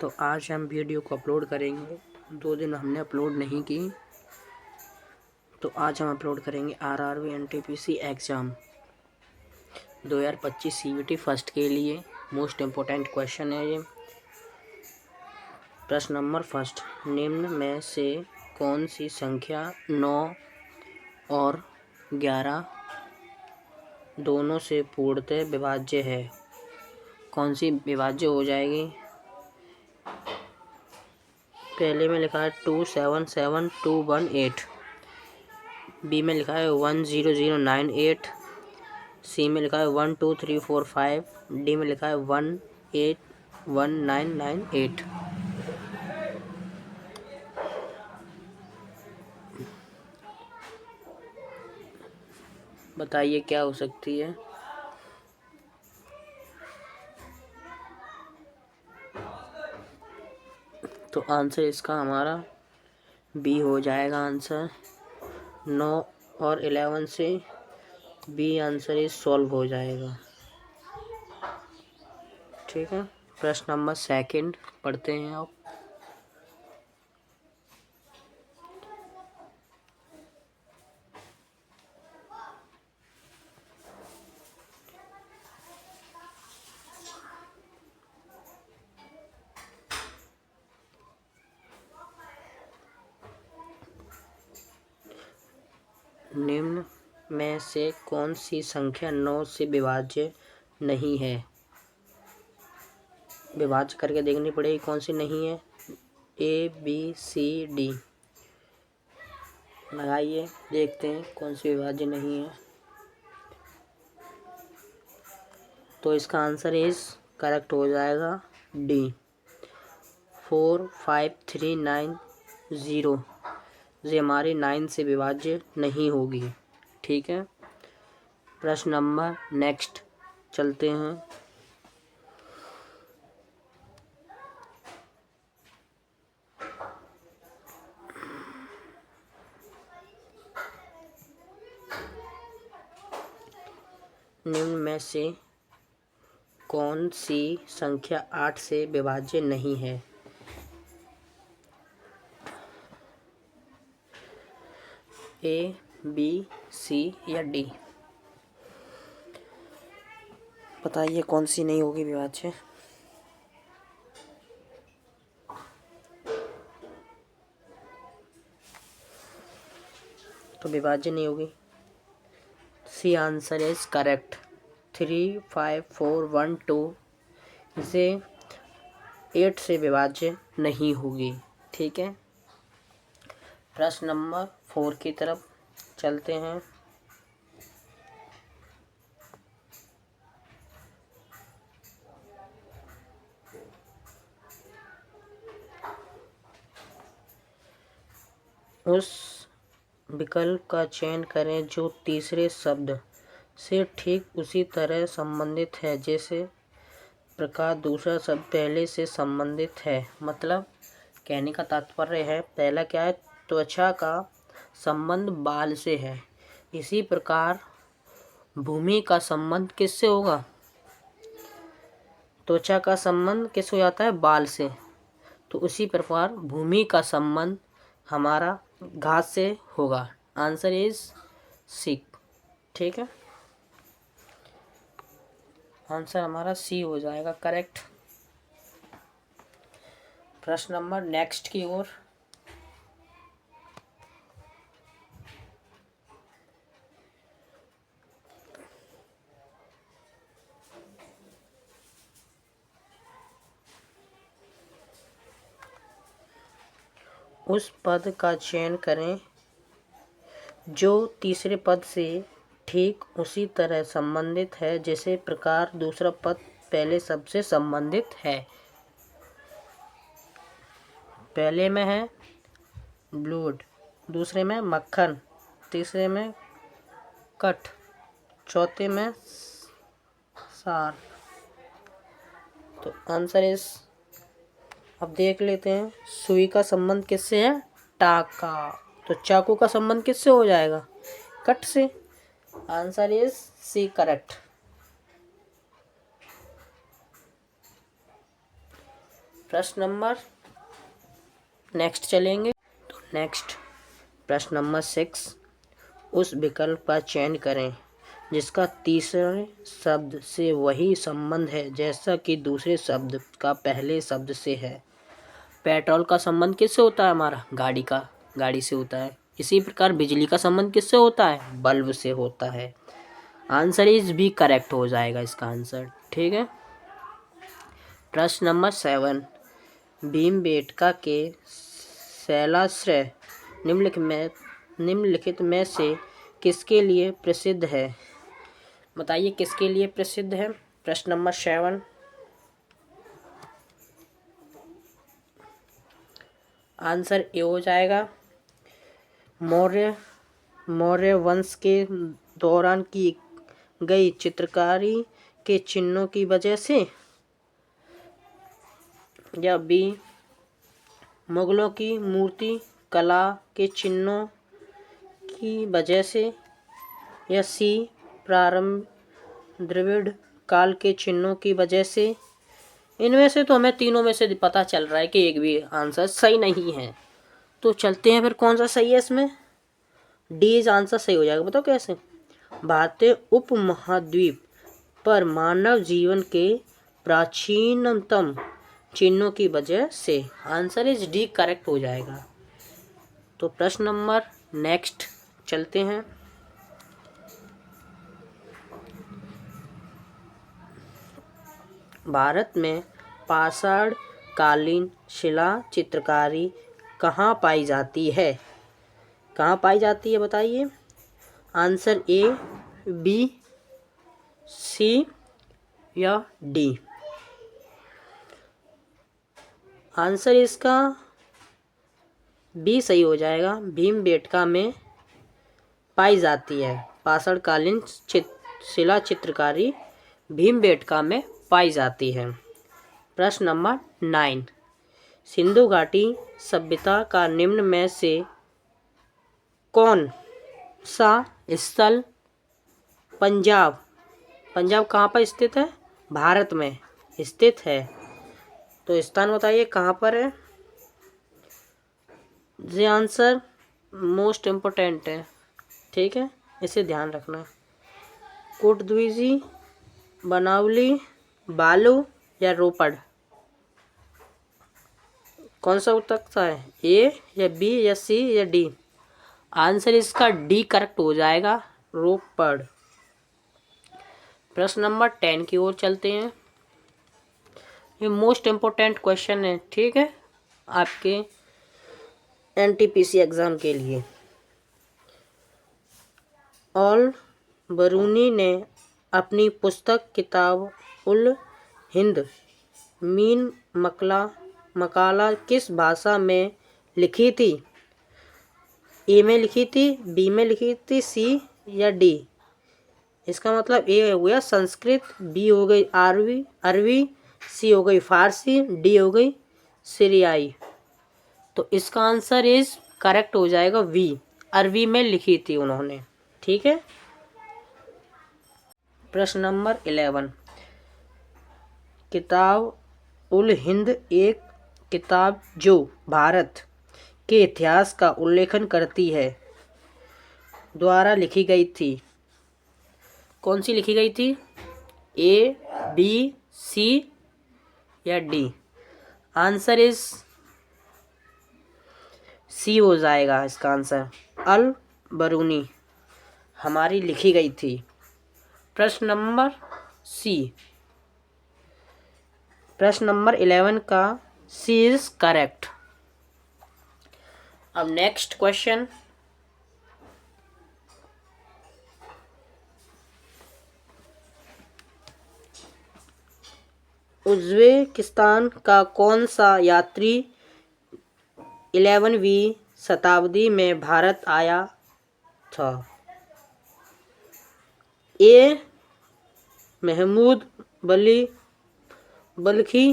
तो आज हम वीडियो को अपलोड करेंगे। 2 दिन हमने अपलोड नहीं की, तो आज हम अपलोड करेंगे RRB NTPC exam 2025 CVT first के लिए। मोस्ट इम्पोर्टेंट क्वेश्चन है ये। प्रश्न नंबर फर्स्ट, निम्न में से कौन सी संख्या 9 और 11 दोनों से पूर्णतः विभाज्य है? कौन सी विभाज्य हो जाएगी? पहले में लिखा है 277218, बी में लिखा है 10098, सी में लिखा है 12345, डी में लिखा है 181998। बताइए क्या हो सकती है? तो आंसर इसका हमारा बी हो जाएगा। आंसर 9 और 11 से बी आंसर इस सॉल्व हो जाएगा। ठीक है, प्रश्न नंबर सेकंड पढ़ते हैं आप। निम्न में से कौन सी संख्या 9 से विभाज्य नहीं है? विभाज्य करके देखनी पड़ेगी कौन सी नहीं है। ए बी सी डी लगाइए, देखते हैं कौन सी विभाज्य नहीं है। तो इसका आंसर इस करेक्ट हो जाएगा डी, 45390। ये हमारी 9 से विभाज्य नहीं होगी। ठीक है, प्रश्न नंबर नेक्स्ट चलते हैं। निम्न में से कौन सी संख्या 8 से विभाज्य नहीं है? ए बी सी या डी? बताइए कौन सी नहीं होगी विभाज्य? तो विभाज्य नहीं होगी। सी आंसर इज करेक्ट, 35412 इसे 8 से विभाज्य नहीं होगी। ठीक है, प्रश्न नंबर 4 की तरफ चलते हैं। उस विकल्प का चयन करें जो तीसरे शब्द से ठीक उसी तरह संबंधित है जैसे प्रकार दूसरा शब्द पहले से संबंधित है। मतलब कहने का तात्पर्य है, पहला क्या है, त्वचा का संबंध बाल से है, इसी प्रकार भूमि का संबंध किससे होगा? त्वचा का संबंध किससे हो जाता है? बाल से। तो उसी प्रकार भूमि का संबंध हमारा घास से होगा। Answer is C. ठीक है, आंसर हमारा सी हो जाएगा करेक्ट। प्रश्न नंबर नेक्स्ट की ओर। उस पद का चयन करें जो तीसरे पद से ठीक उसी तरह संबंधित है जैसे प्रकार दूसरा पद पहले शब्द से संबंधित है। पहले में है ब्लूड, दूसरे में मक्खन, तीसरे में कट, चौथे में सार। तो आंसर इस, अब देख लेते हैं, सुई का संबंध किससे है? टाका। तो चाकू का संबंध किससे हो जाएगा? कट से। Answer is C correct. प्रश्न नंबर नेक्स्ट चलेंगे। तो नेक्स्ट प्रश्न नंबर 6, उस विकल्प का चयन करें जिसका तीसरे शब्द से वही संबंध है जैसा कि दूसरे शब्द का पहले शब्द से है। पेट्रोल का संबंध किससे होता है? हमारा गाड़ी से होता है। इसी प्रकार बिजली का संबंध किससे होता है? बल्ब से होता है। आंसर इज बी करेक्ट हो जाएगा इसका आंसर। ठीक है। प्रश्न नंबर 7, भीमबेटका के शैलाश्रय निम्नलिखित में से किसके लिए प्रसिद्ध है? बताइए किसके लिए प्रसिद्ध है। प्रश्न नंबर 7, आंसर ए हो जाएगा। मौर्य वंश के दौरान की गई चित्रकारी के चिन्हों की वजह से, या बी मुगलों की मूर्ति कला के चिन्हों की वजह से, या सी प्रारंभ द्रविड़ काल के चिन्हों की वजह से। इनमें से तो हमें तीनों में से पता चल रहा है कि एक भी आंसर सही नहीं है। तो चलते हैं फिर कौन सा सही है इसमें। डी इज आंसर सही हो जाएगा। बताओ कैसे। भारतीय उपमहाद्वीप पर मानव जीवन के प्राचीनतम चिन्हों की वजह से। आंसर इज डी करेक्ट हो जाएगा। तो प्रश्न नंबर नेक्स्ट चलते हैं। भारत में पाषाण कालीन शिला चित्रकारी कहाँ पाई जाती है? कहाँ पाई जाती है बताइए। आंसर ए, बी, सी या डी। आंसर इसका बी सही हो जाएगा। भीमबेटका में पाई जाती है पाषाणकालीन शिला चित्रकारी भीमबेटका में पाई जाती है। प्रश्न नंबर 9, सिंधु घाटी सभ्यता का निम्न में से कौन सा स्थल पंजाब कहाँ पर स्थित है? भारत में स्थित है। तो स्थान बताइए कहाँ पर है। ये आंसर मोस्ट इम्पोर्टेंट है। ठीक है, इसे ध्यान रखना। कोटद्वीजी, बनावली, बालू या रोपड़, कौन सा उत्तर है? ए या बी या सी या डी। आंसर इसका डी करेक्ट हो जाएगा, रोपड़। प्रश्न नंबर 10 की ओर चलते हैं। ये मोस्ट इम्पोर्टेंट क्वेश्चन है। ठीक है, आपके एनटीपीसी एग्जाम के लिए। ऑल बरूनी ने अपनी पुस्तक किताब उल हिंद मीन मकाला किस भाषा में लिखी थी? ए में लिखी थी, बी में लिखी थी, सी या डी। इसका मतलब ए हो गया संस्कृत, बी हो गई अरबी, सी हो गई फारसी, डी हो गई सीरियाई। तो इसका आंसर इज करेक्ट हो जाएगा वी, अरबी में लिखी थी उन्होंने। ठीक है। प्रश्न नंबर 11, किताब उल हिंद एक किताब जो भारत के इतिहास का उल्लेखन करती है द्वारा लिखी गई थी। कौन सी लिखी गई थी? ए, बी, सी या डी। आंसर इज सी हो जाएगा इसका आंसर। अल बरूनी हमारी लिखी गई थी। प्रश्न नंबर सी, प्रश्न नंबर 11 का सी इज करेक्ट। अब नेक्स्ट क्वेश्चन, उज्बेकिस्तान का कौन सा यात्री 11वीं शताब्दी में भारत आया था? A Mahmud Balkhi,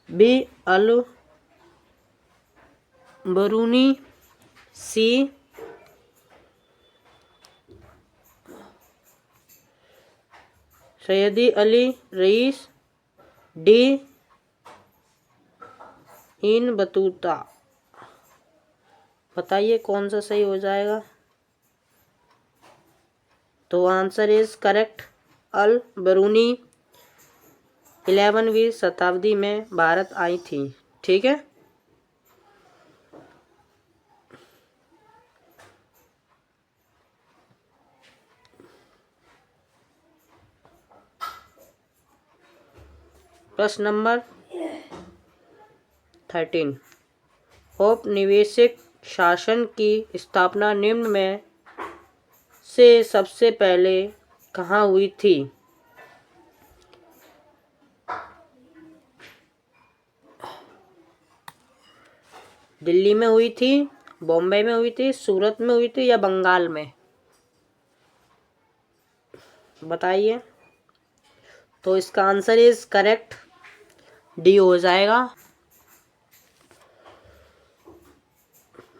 B Al Biruni, C Sayyidi Ali Reis, D Ibn Battuta. बताइए कौन सा सही हो जाएगा। तो answer is correct, Al Biruni 11वीं शताब्दी में भारत आई थी। ठीक है। प्रश्न नंबर 13। औपनिवेशिक शासन की स्थापना निम्न में से सबसे पहले कहाँ हुई थी। दिल्ली में हुई थी, बॉम्बे में हुई थी, सूरत में हुई थी या बंगाल में। बताइए। तो इसका आंसर इज करेक्ट, डी हो जाएगा।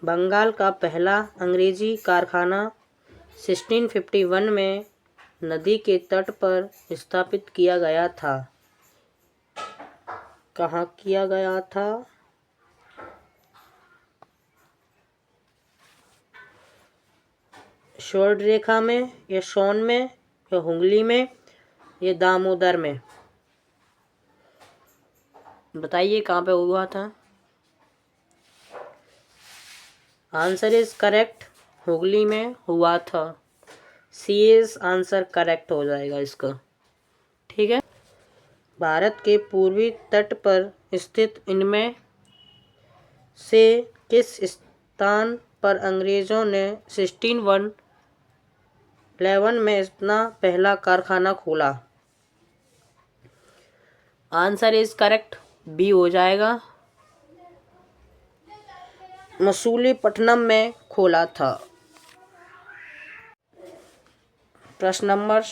बंगाल का पहला अंग्रेजी कारखाना 1651 में नदी के तट पर स्थापित किया गया था। कहाँ किया गया था। स्वर्ण रेखा में या सोन में या हुगली में या दामोदर में। बताइए कहाँ पे हुआ था। आंसर इज करेक्ट, हुगली में हुआ था। सी इज आंसर करेक्ट हो जाएगा इसका। ठीक है। भारत के पूर्वी तट पर स्थित इनमें से किस स्थान पर अंग्रेजों ने 1611 में अपना पहला कारखाना खोला। आंसर इज करेक्ट, बी हो जाएगा। मसूलीपट्टनम में खोला था। प्रश्न नंबर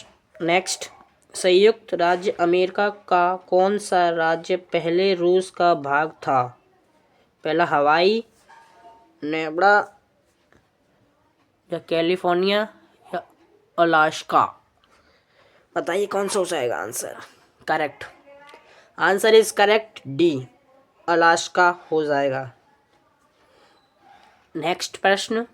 नेक्स्ट। संयुक्त राज्य अमेरिका का कौन सा राज्य पहले रूस का भाग था। पहला हवाई, नेब्रा या कैलिफोर्निया या अलास्का। बताइए कौन सा हो जाएगा answer. Correct, answer is correct, D Alaska हो जाएगा। नेक्स्ट प्रश्न।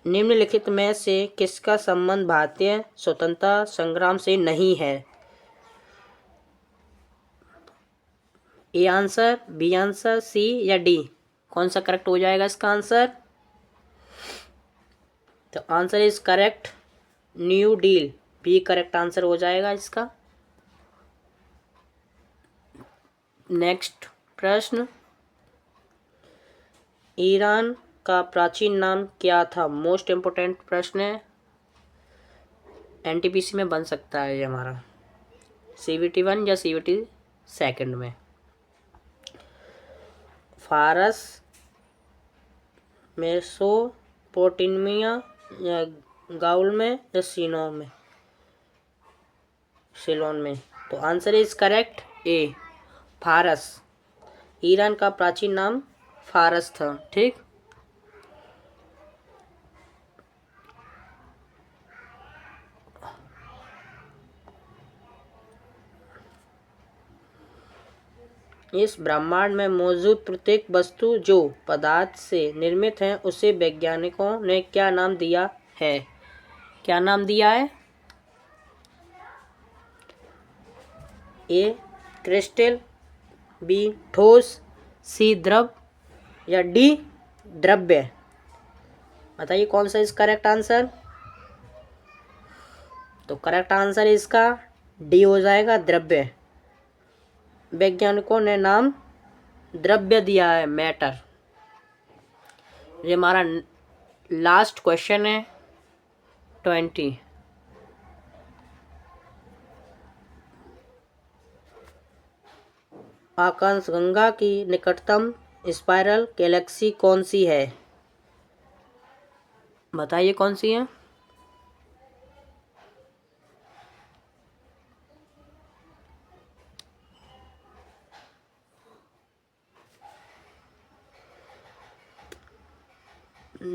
निम्नलिखित में से किसका संबंध भारतीय स्वतंत्रता संग्राम से नहीं है। ए आंसर, बी आंसर, सी या डी। कौन सा करेक्ट हो जाएगा इसका आंसर। तो answer is correct, new deal, B correct answer हो जाएगा इसका। नेक्स्ट प्रश्न। ईरान का प्राचीन नाम क्या था। मोस्ट इम्पोर्टेंट प्रश्न है, एनटीपीसी में बन सकता है ये हमारा, CVT 1 या CVT 2 में। फारस, मेसोपोटामिया या गाउल में या सिलोन में। तो आंसर इज करेक्ट, ए फारस। ईरान का प्राचीन नाम फारस था। ठीक। इस ब्रह्मांड में मौजूद प्रत्येक वस्तु जो पदार्थ से निर्मित है उसे वैज्ञानिकों ने क्या नाम दिया है। क्या नाम दिया है। ए क्रिस्टल, बी ठोस, सी द्रव या डी द्रव्य। बताइए कौन सा इस करेक्ट आंसर। तो करेक्ट आंसर इसका डी हो जाएगा, द्रव्य। वैज्ञानिकों ने नाम द्रव्य दिया है, मैटर। ये हमारा लास्ट क्वेश्चन है 20। आकाशगंगा की निकटतम स्पाइरल गैलेक्सी कौन सी है। बताइए कौन सी है।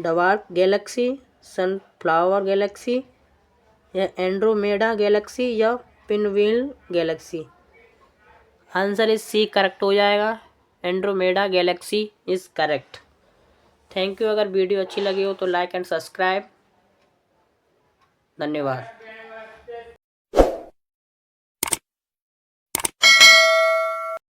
डवार्फ गैलेक्सी, सनफ्लावर गैलेक्सी या एंड्रोमेडा गैलेक्सी या pinwheel galaxy. Answer is C correct हो जाएगा। Andromeda galaxy is correct. Thank you. अगर वीडियो अच्छी लगी हो तो लाइक एंड सब्सक्राइब। धन्यवाद।